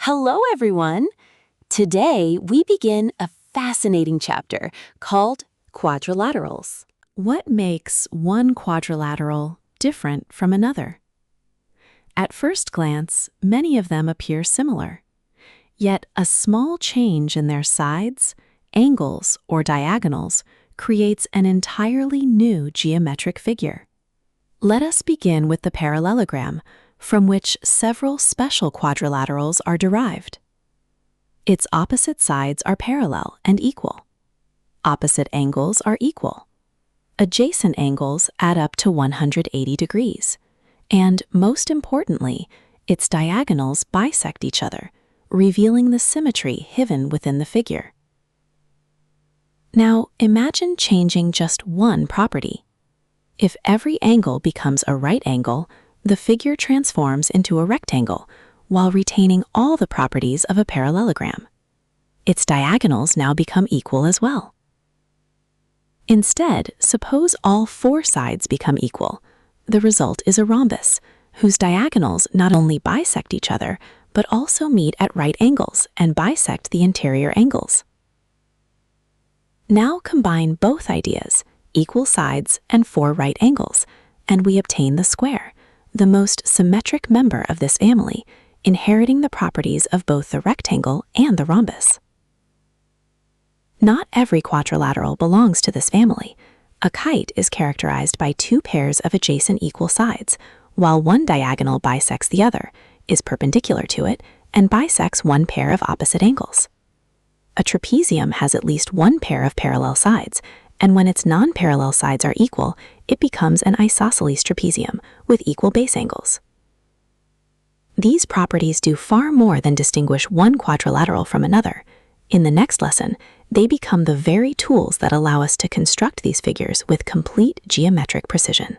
Hello, everyone! Today, we begin a fascinating chapter called Quadrilaterals. What makes one quadrilateral different from another? At first glance, many of them appear similar. Yet a small change in their sides, angles, or diagonals creates an entirely new geometric figure. Let us begin with the parallelogram, from which several special quadrilaterals are derived. Its opposite sides are parallel and equal. Opposite angles are equal. Adjacent angles add up to 180 degrees. And most importantly, its diagonals bisect each other, revealing the symmetry hidden within the figure. Now, imagine changing just one property. If every angle becomes a right angle, the figure transforms into a rectangle, while retaining all the properties of a parallelogram. Its diagonals now become equal as well. Instead, suppose all four sides become equal. The result is a rhombus, whose diagonals not only bisect each other, but also meet at right angles and bisect the interior angles. Now combine both ideas, equal sides and four right angles, and we obtain the square, the most symmetric member of this family, inheriting the properties of both the rectangle and the rhombus. Not every quadrilateral belongs to this family. A kite is characterized by two pairs of adjacent equal sides, while one diagonal bisects the other, is perpendicular to it, and bisects one pair of opposite angles. A trapezium has at least one pair of parallel sides, and when its non-parallel sides are equal, it becomes an isosceles trapezium with equal base angles. These properties do far more than distinguish one quadrilateral from another. In the next lesson, they become the very tools that allow us to construct these figures with complete geometric precision.